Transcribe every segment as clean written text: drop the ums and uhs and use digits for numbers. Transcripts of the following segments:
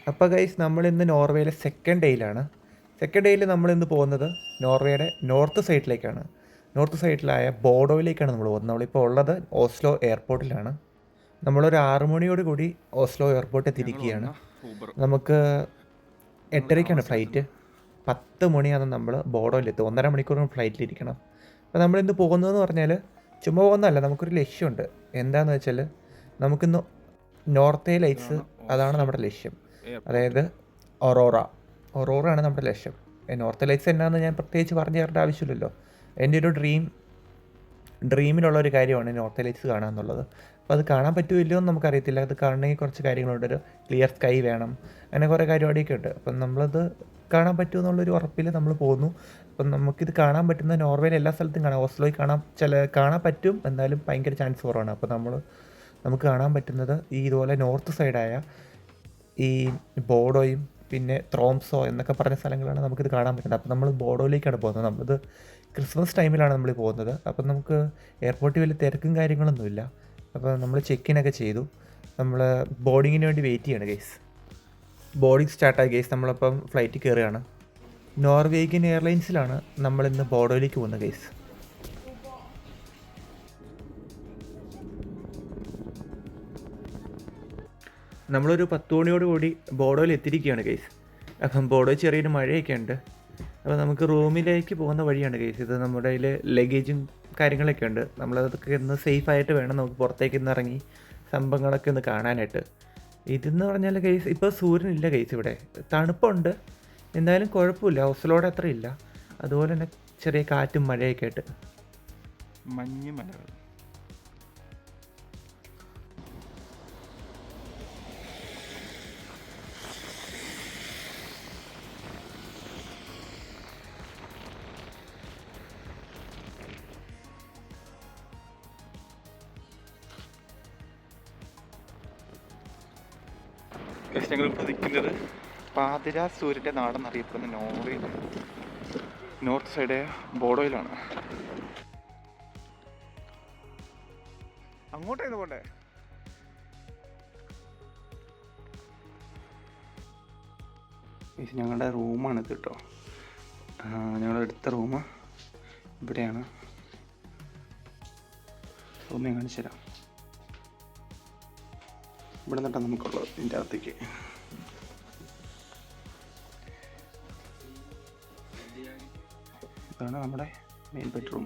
അപ്പോൾ ഗൈസ് നമ്മളിന്ന് നോർവേയിലെ second ഡേയിലാണ്. Second ഡേയിൽ നമ്മളിന്ന് പോകുന്നത് നോർവേയുടെ നോർത്ത് സൈഡിലേക്കാണ്. നോർത്ത് സൈഡിലായ ബോഡോയിലേക്കാണ് നമ്മൾ പോകുന്നത്. നമ്മളിപ്പോൾ ഉള്ളത് ഓസ്ലോ എയർപോർട്ടിലാണ്. നമ്മളൊരു 6 മണിയോട് കൂടി ഓസ്ലോ എയർപോർട്ടിൽ തിരിക്കുകയാണ്. നമുക്ക് 8:30ക്കാണ് ഫ്ലൈറ്റ്. 10 മണിയാണ് നമ്മൾ ബോഡോയിലെത്തും. 1.5 മണിക്കൂർ ഫ്ലൈറ്റിലിരിക്കണം. അപ്പോൾ നമ്മളിന്ന് പോകുന്നതെന്ന് പറഞ്ഞാൽ ചുമ്മാ പോകുന്നതല്ല, നമുക്കൊരു ലക്ഷ്യമുണ്ട്. എന്താണെന്ന് വെച്ചാൽ നമുക്കിന്ന് നോർത്തേ ലൈറ്റ്സ്, അതാണ് നമ്മുടെ ലക്ഷ്യം. അതായത് ഒറോറ ആണ് നമ്മുടെ ലക്ഷ്യം. നോർത്ത് ലൈറ്റ്സ് എന്നാന്ന് ഞാൻ പ്രത്യേകിച്ച് പറഞ്ഞു തരേണ്ട ആവശ്യമില്ലല്ലോ. എൻ്റെ ഒരു ഡ്രീമിലുള്ളൊരു കാര്യമാണ് നോർത്ത് ലൈറ്റ്സ് കാണുക എന്നുള്ളത്. അപ്പോൾ അത് കാണാൻ പറ്റുമോ ഇല്ലയോ എന്ന് നമുക്കറിയത്തില്ല. അത് കാണണമെങ്കിൽ കുറച്ച് കാര്യങ്ങളുണ്ട്. ഒരു ക്ലിയർ സ്കൈ വേണം, അങ്ങനെ കുറേ പരിപാടിയൊക്കെ ഉണ്ട്. അപ്പം നമ്മളത് കാണാൻ പറ്റുമോ എന്നുള്ളൊരു ഉറപ്പിൽ നമ്മൾ പോകുന്നു. അപ്പം നമുക്കിത് കാണാൻ പറ്റുന്ന നോർവേയിൽ എല്ലാ സ്ഥലത്തും കാണാം. ഓസ്ലോയിൽ കാണാൻ പറ്റും, എന്നാലും ഭയങ്കര ചാൻസ് കുറവാണ്. അപ്പോൾ നമുക്ക് കാണാൻ പറ്റുന്നത് ഈ ഇതുപോലെ നോർത്ത് സൈഡായ ഈ ബോഡോയും പിന്നെ ത്രോംസോ എന്നൊക്കെ പറഞ്ഞ സ്ഥലങ്ങളാണ് നമുക്കിത് കാണാൻ പറ്റുന്നത്. അപ്പോൾ നമ്മൾ ബോഡോയിലേക്കാണ് പോകുന്നത്. നമ്മളിത് ക്രിസ്മസ് ടൈമിലാണ് നമ്മൾ പോകുന്നത്. അപ്പം നമുക്ക് എയർപോർട്ടിൽ വലിയ തിരക്കും കാര്യങ്ങളൊന്നുമില്ല. അപ്പോൾ നമ്മൾ ചെക്കിനൊക്കെ ചെയ്തു. നമ്മൾ ബോർഡിങ്ങിന് വേണ്ടി വെയിറ്റ് ചെയ്യണം ഗൈസ്. ബോർഡിങ് സ്റ്റാർട്ടായി ഗൈസ്. നമ്മളപ്പം ഫ്ലൈറ്റിൽ കയറുകയാണ്. നോർവേഗിയൻ എയർലൈൻസിലാണ് നമ്മളിന്ന് ബോഡോയിലേക്ക് പോകുന്നത് ഗൈസ്. നമ്മളൊരു 10 മണിയോട് കൂടി ബോഡോയിൽ എത്തിയിരിക്കുകയാണ് ഗൈസ്. അപ്പം ബോഡോയിൽ ചെറിയൊരു മഴയൊക്കെ ഉണ്ട്. അപ്പോൾ നമുക്ക് റൂമിലേക്ക് പോകുന്ന വഴിയാണ് ഗൈസ്. ഇത് നമ്മുടെ കയ്യിൽ ലഗേജും കാര്യങ്ങളൊക്കെ ഉണ്ട്. നമ്മളതൊക്കെ ഒന്ന് സേഫായിട്ട് വേണം നമുക്ക് പുറത്തേക്ക് ഒന്ന് ഇറങ്ങി സംഭവങ്ങളൊക്കെ ഒന്ന് കാണാനായിട്ട്. ഇതെന്ന് പറഞ്ഞാൽ ഗൈസ് ഇപ്പോൾ സൂര്യനില്ല ഗൈസ്. ഇവിടെ തണുപ്പുണ്ട്, എന്തായാലും കുഴപ്പമില്ല. ഓസ്ലോടെ അത്ര ഇല്ല. അതുപോലെ തന്നെ ചെറിയ കാറ്റും മഴയൊക്കെ ആയിട്ട് മഞ്ഞ് മലകൾ. ഞങ്ങളിപ്പോൾ നിൽക്കുന്നത് പാതിരാ സൂര്യൻ്റെ നാടെന്നറിയപ്പെടുന്ന നോർവേയിൽ നോർത്ത് സൈഡ് ബോഡോയിലാണ്. അങ്ങോട്ടായിരുന്നു പോണ്ടേ? ഞങ്ങളുടെ റൂമാണിത് കേട്ടോ. ഞങ്ങളെടുത്ത റൂം ഇവിടെയാണ്. റൂം ഞാൻ കാണിച്ചു തരാം. ഇവിടെ നിന്നിട്ടാണ് നമുക്കുള്ളത്. ഇതിൻ്റെ അകത്തേക്ക് ഇതാണ് നമ്മുടെ മെയിൻ ബെഡ്റൂം.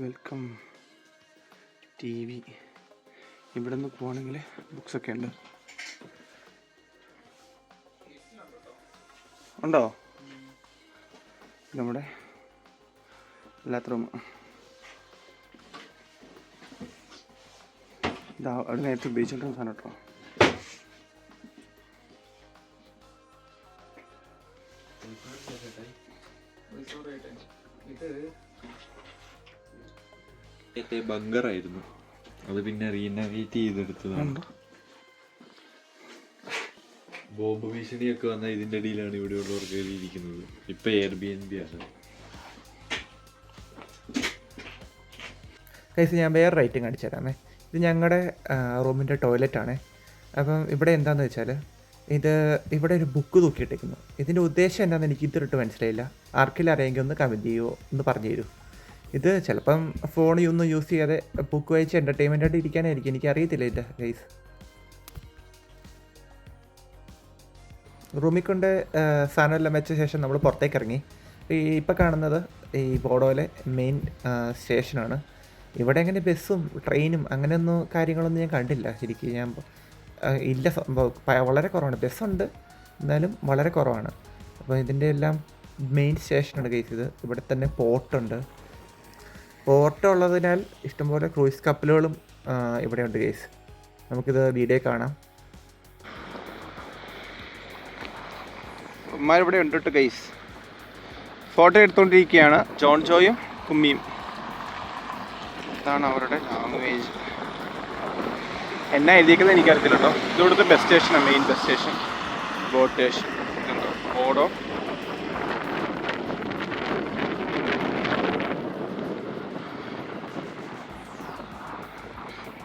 Welcome TV. ഇവിടെ നിന്ന് പോവാണെങ്കിൽ ബുക്സൊക്കെ ഉണ്ട്. ഉണ്ടോ? നമ്മുടെ എല്ലാത്ത റൂം. ഇതാ അവിടെ നേരത്തെ ഉപയോഗിച്ചിട്ടുള്ള സാധനം കേട്ടോ. ബങ്കറായിരുന്നു, അത് പിന്നെ റീനോവേറ്റ് ചെയ്തെടുത്തതാണ്. ബോംബ് ഭീഷണിയൊക്കെ വന്ന ഇതിൻ്റെ ഇടയിലാണ് ഇവിടെ ഉള്ളവർ കയറിയിരിക്കുന്നത്. ഇപ്പം Airbnb ആണ്. ഗൈസ് ഞാൻ വേറെ റൈറ്റും കാണിച്ചു തരാമേ. ഇത് ഞങ്ങളുടെ റൂമിൻ്റെ ടോയ്ലറ്റാണ്. അപ്പം ഇവിടെ എന്താണെന്ന് വെച്ചാൽ ഇവിടെ ഒരു ബുക്ക് തൂക്കിയിട്ടേക്കുന്നു. ഇതിൻ്റെ ഉദ്ദേശം എന്താണെന്ന് എനിക്ക് ഇതുവരെയിട്ട് മനസ്സിലായില്ല. ആർക്കെങ്കിലും അറിയെങ്കിൽ ഒന്ന് കമൻറ്റ് ചെയ്യുമോ, ഒന്ന് പറഞ്ഞു തരൂ. ഇത് ചിലപ്പം ഫോണൊന്നും യൂസ് ചെയ്യാതെ ബുക്ക് വായിച്ച് എൻ്റർടൈൻമെൻ്റ് ആയിട്ട് ഇരിക്കാനായിരിക്കും. എനിക്കറിയത്തില്ല ഇതിൻ്റെ ഗൈസ്. റൂമിൽ കൊണ്ട് സാധനമെല്ലാം വെച്ച ശേഷം നമ്മൾ പുറത്തേക്ക് ഇറങ്ങി. ഇപ്പം കാണുന്നത് ഈ ബോഡോയിലെ മെയിൻ സ്റ്റേഷനാണ്. ഇവിടെ അങ്ങനെ ബസ്സും ട്രെയിനും അങ്ങനെയൊന്നും കാര്യങ്ങളൊന്നും ഞാൻ കണ്ടില്ല ശരിക്കും. ഞാൻ ഇല്ല, വളരെ കുറവാണ്. ബസ്സുണ്ട്, എന്നാലും വളരെ കുറവാണ്. അപ്പോൾ ഇതിൻ്റെ എല്ലാം മെയിൻ സ്റ്റേഷനാണ് ഗൈസ് ഇത്. ഇവിടെ തന്നെ പോർട്ടുണ്ട്. പോർട്ടുള്ളതിനാൽ ഇഷ്ടംപോലെ ക്രൂയിസ് കപ്പലുകളും ഇവിടെയുണ്ട് ഗൈസ്. നമുക്കിത് വീഡിയോ കാണാം. ഇവിടെ ഉണ്ട് കേട്ടോ ഗൈസ്. ഫോട്ടോ എടുത്തുകൊണ്ടിരിക്കുകയാണ് ജോൺ ജോയും കുമ്മിയും. ഇതാണ് അവരുടെ ലാംഗ്വേജ്. എന്നാ എഴുതിയിരിക്കുന്നത് എനിക്കറിയത്തില്ല കേട്ടോ. ഇവിടുത്തെ ബസ് സ്റ്റേഷനാണ്, main bus station. Boat station Bodo.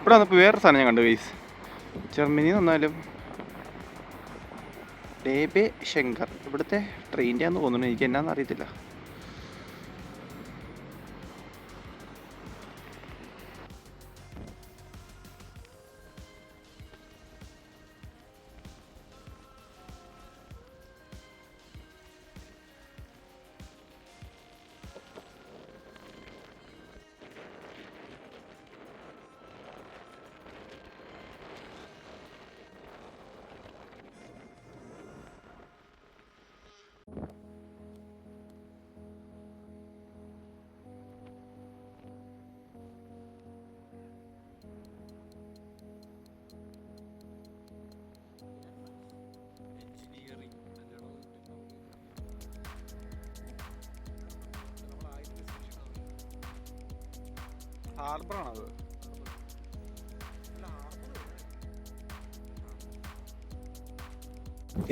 ഇവിടെ വന്നപ്പോൾ വേറൊരു സാധനം ഞാൻ കണ്ടു ഗൈസ്. ജർമ്മനി വന്നാലും ഡേബെ ശങ്കർ ഇവിടുത്തെ ട്രെയിൻ്റെ ആണെന്ന് തോന്നുന്നു, എനിക്ക് എന്നാന്ന് അറിയത്തില്ല. ഹാർബറാണത്.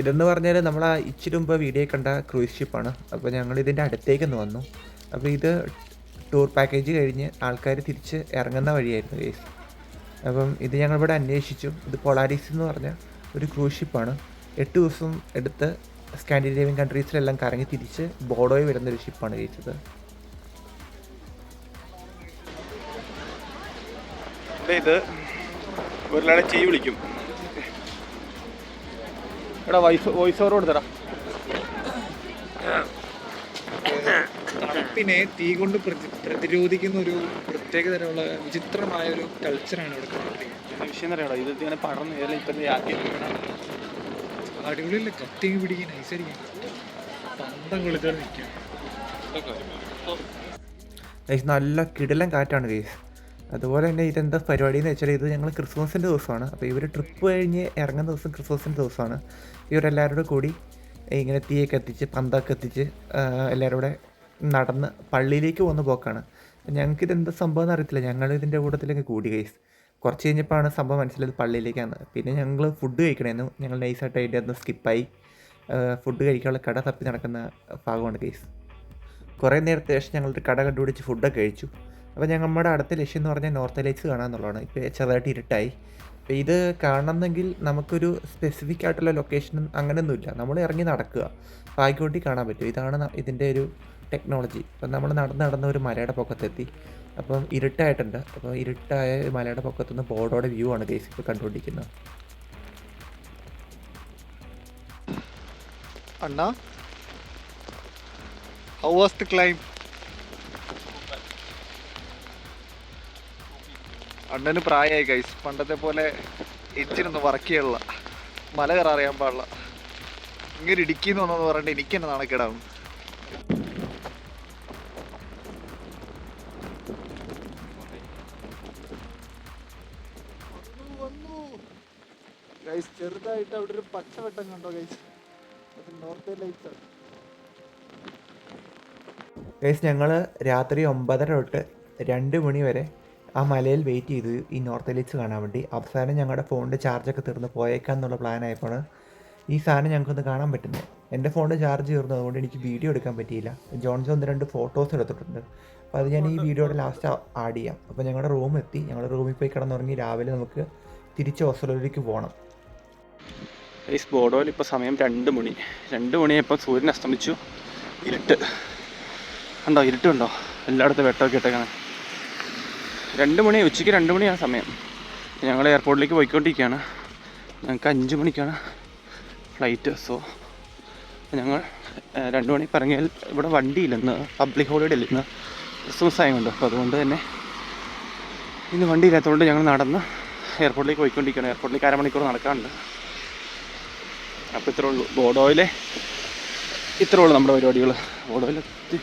ഇതെന്ന് പറഞ്ഞാൽ നമ്മൾ ആ ഇച്ചിരി മുമ്പ് വീഡിയോ കണ്ട ക്രൂയിസ് ഷിപ്പാണ്. അപ്പോൾ ഞങ്ങൾ ഇതിൻ്റെ അടുത്തേക്കൊന്ന് വന്നു. അപ്പോൾ ഇത് ടൂർ പാക്കേജ് കഴിഞ്ഞ് ആൾക്കാർ തിരിച്ച് ഇറങ്ങുന്ന വഴിയായിരുന്നു ഗൈസ്. അപ്പം ഇത് ഞങ്ങളിവിടെ അന്വേഷിച്ചു. ഇത് പൊളാരിസ് എന്ന് പറഞ്ഞ ഒരു ക്രൂസ് ഷിപ്പാണ്. 8 ദിവസം എടുത്ത് സ്കാൻഡിനേവിയൻ കൺട്രീസിലെല്ലാം കറങ്ങി തിരിച്ച് ബോർഡോയിൽ വരുന്നൊരു ഷിപ്പാണ് കഴിച്ചത്. ഇത് ഒരാളെ ചെയ് വിളിക്കും. എടാ വോയിസ് ഓവർ കൊടുത്തടാ. തണുപ്പിനെ തീ കൊണ്ട് പ്രതിരോധിക്കുന്ന ഒരു പ്രത്യേക തരമുള്ള വിചിത്രമായ ഒരു കൾച്ചറാണ് ഇവിടെ കണ്ടുകൊണ്ടിരിക്കുന്നത്. വിഷയം അറിയാം, ഇത് ഇങ്ങനെ പടർന്ന് കയറി ഇപ്പം ആക്കി അടിപൊളിയല്ലേ, കത്തിങ് പിടിക്കാൻ നൈസായിരിക്കും, പന്തം കൊളുത്താൻ നിൽക്കാം. നല്ല കിടിലൻ കാറ്റാണ് ഗൈസ്. അതുപോലെ തന്നെ ഇതെന്താ പരിപാടി എന്ന് വെച്ചാൽ ഇത് ഞങ്ങൾ ക്രിസ്മസിൻ്റെ ദിവസമാണ്. അപ്പോൾ ഇവർ ട്രിപ്പ് കഴിഞ്ഞ് ഇറങ്ങുന്ന ദിവസം ക്രിസ്മസിൻ്റെ ദിവസമാണ്. ഇവരെല്ലാവരും കൂടി ഇങ്ങനെ തീയൊക്കെ എത്തിച്ച് പന്തൊക്കെ എത്തിച്ച് എല്ലാവരും കൂടെ നടന്ന് പള്ളിയിലേക്ക് പോകുന്ന പോക്കാണ്. ഞങ്ങൾക്കിതെന്താ സംഭവം എന്ന് അറിയത്തില്ല. ഞങ്ങൾ ഇതിൻ്റെ കൂട്ടത്തിലേക്ക് കൂടി ഗൈസ്. കുറച്ച് കഴിഞ്ഞപ്പോഴാണ് സംഭവം മനസ്സിലായത് പള്ളിയിലേക്കാണ്. പിന്നെ ഞങ്ങൾ ഫുഡ് കഴിക്കണമായിരുന്നു. ഞങ്ങൾ നൈസായിട്ട് അതിൻ്റെ ഒന്ന് സ്കിപ്പായി ഫുഡ് കഴിക്കാനുള്ള കട തപ്പി നടക്കുന്ന ഭാഗമാണ് ഗൈസ്. കുറേ നേരത്തെ ശേഷം ഞങ്ങളൊരു കട കണ്ടുപിടിച്ച് ഫുഡൊക്കെ കഴിച്ചു. അപ്പോൾ നമ്മുടെ അടുത്ത ലക്ഷ്യം എന്ന് പറഞ്ഞാൽ നോർത്ത് ലൈറ്റ്സ് കാണാമെന്നുള്ളതാണ്. ഇപ്പോൾ ചെറുതായിട്ട് ഇരുട്ടായി. അപ്പോൾ ഇത് കാണണമെങ്കിൽ നമുക്കൊരു സ്പെസിഫിക് ആയിട്ടുള്ള ലൊക്കേഷനും അങ്ങനെയൊന്നുമില്ല. നമ്മൾ ഇറങ്ങി നടക്കുക, പായ്ക്കോട്ടി കാണാൻ പറ്റും. ഇതാണ് ഇതിൻ്റെ ഒരു ടെക്നോളജി. അപ്പം നമ്മൾ നടന്ന് ഒരു മലയുടെ പൊക്കത്തെത്തി. അപ്പം ഇരുട്ടായിട്ടുണ്ട്. അപ്പോൾ ഇരുട്ടായ മലയുടെ പൊക്കത്തുനിന്ന് ബോർഡോടെ വ്യൂ ആണ് ഗൈസ് ഇപ്പോൾ കണ്ടുകൊണ്ടിരിക്കുന്നത്. അണ്ണാ, ഹൗ വാസ് ദി ക്ലൈംബ്? അണ്ണന് പ്രായമായി ഗൈസ്. പണ്ടത്തെ പോലെ എഞ്ചിനൊന്നും വർക്ക് ചെയ്യാനുള്ള, മല കയറാൻ അറിയാൻ പാടില്ല. ഇങ്ങനെ ഇടുക്കിന്ന് വന്നെന്ന് പറഞ്ഞിട്ട് എനിക്ക് തന്നെ നാണക്കേടാവും. ഗൈസ് ചെറുതായിട്ട് അവിടെ ഒരു പച്ചവെട്ടം കണ്ടോ ഗൈസ്? അത് നോർത്ത് ലൈറ്റ്സ് ആണ്. ഗൈസ് ഞങ്ങൾ രാത്രി 9:30 തൊട്ട് 2 മണി വരെ ആ മലയിൽ വെയിറ്റ് ചെയ്തു ഈ നോർത്ത് ലൈറ്റ്സ് കാണാൻ വേണ്ടി. അവസാനം ഞങ്ങളുടെ ഫോണിൻ്റെ ചാർജൊക്കെ തീർന്ന് പോയേക്കാന്നുള്ള പ്ലാനായപ്പോൾ ഈ സാധനം ഞങ്ങൾക്കൊന്ന് കാണാൻ പറ്റുന്നത്. എൻ്റെ ഫോണിൻ്റെ ചാർജ് തീർന്നു, അതുകൊണ്ട് എനിക്ക് വീഡിയോ എടുക്കാൻ പറ്റിയില്ല. ജോൺസൺ 2 ഫോട്ടോസ് എടുത്തിട്ടുണ്ട്. അപ്പോൾ അത് ഞാൻ ഈ വീഡിയോയുടെ ലാസ്റ്റ് ആഡ് ചെയ്യാം. അപ്പോൾ ഞങ്ങളുടെ റൂം എത്തി. ഞങ്ങളുടെ റൂമിൽ പോയി കിടന്നുറങ്ങി രാവിലെ നമുക്ക് തിരിച്ച് ഓസ്ട്രേലിയയിലേക്ക് പോകണം. ഈ ബോർഡോയിൽ ഇപ്പോൾ സമയം 2 മണി. 2 മണിയായപ്പോൾ സൂര്യൻ അസ്തമിച്ചു. ഇരുട്ട് കണ്ടോ, ഇരുട്ട് കണ്ടോ, എല്ലായിടത്തും വെട്ടമൊക്കെ ഇട്ടേക്കാണ്. 2 മണി, ഉച്ചയ്ക്ക് 2 മണിയാണ് സമയം. ഞങ്ങൾ എയർപോർട്ടിലേക്ക് പോയിക്കൊണ്ടിരിക്കുകയാണ്. ഞങ്ങൾക്ക് 5 മണിക്കാണ് ഫ്ലൈറ്റ്. സോ ഞങ്ങൾ 2 മണിക്ക് ഇറങ്ങിയാൽ ഇവിടെ വണ്ടിയില്ലെന്ന്, പബ്ലിക് ഹോളിഡേ ഇല്ല, ഇന്ന് ക്രിസ്മസ് ആയതുകൊണ്ട്. അപ്പോൾ അതുകൊണ്ട് തന്നെ ഇന്ന് വണ്ടി ഇല്ലാത്തതുകൊണ്ട് ഞങ്ങൾ നടന്ന് എയർപോർട്ടിലേക്ക് പോയിക്കൊണ്ടിരിക്കുകയാണ്. എയർപോർട്ടിലേക്ക് 1/2 മണിക്കൂർ നടക്കാറുണ്ട്. അപ്പോൾ ഇത്രേ ഉള്ളൂ ബോർഡോയിലെ, ഇത്രേ ഉള്ളൂ നമ്മുടെ പരിപാടികൾ. ബോർഡോയിലെത്തി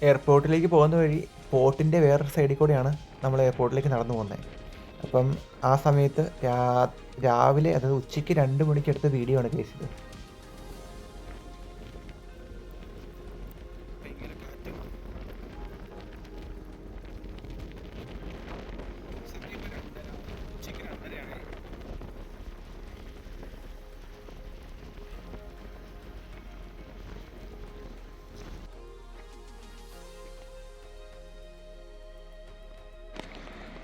എയർപോർട്ടിലേക്ക് പോകുന്ന വഴി പോർട്ടിൻ്റെ വേറൊരു സൈഡിൽ കൂടെയാണ് നമ്മൾ എയർപോർട്ടിലേക്ക് നടന്നു പോകുന്നത്. അപ്പം ആ സമയത്ത് രാവിലെ, അതായത് ഉച്ചയ്ക്ക് 2 മണിക്കെടുത്ത വീഡിയോ ആണ് കേസിത്.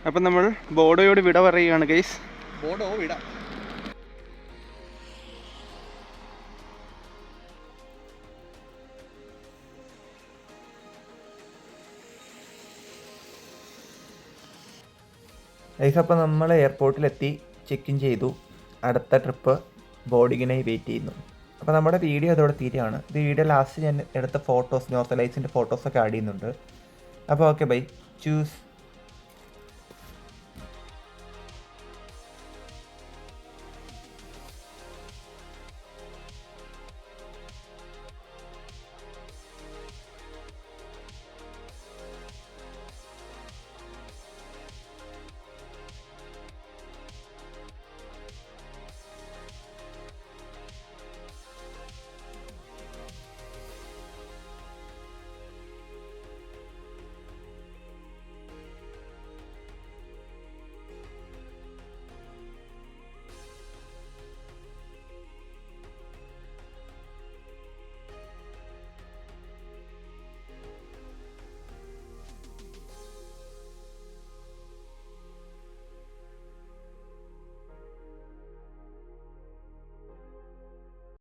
അപ്പം നമ്മൾ ബോഡോയോട് വിട പറയുകയാണ് ഗൈസ്. ബോർഡോ വിടാം. ഗൈസ് അപ്പോൾ നമ്മൾ എയർപോർട്ടിലെത്തി, ചെക്ക് ഇൻ ചെയ്തു. അടുത്ത ട്രിപ്പ് ബോർഡിങ്ങിനായി വെയിറ്റ് ചെയ്യുന്നു. അപ്പോൾ നമ്മുടെ വീഡിയോ അതോടെ തീരെയാണ്. ഇത് വീഡിയോ ലാസ്റ്റ് ഞാൻ എടുത്ത ഫോട്ടോസ്, നോർത്ത് ലൈറ്റ്സിൻ്റെ ഫോട്ടോസൊക്കെ ആഡ് ചെയ്യുന്നുണ്ട്. അപ്പോൾ ഓക്കെ ബൈ, ചൂസ്.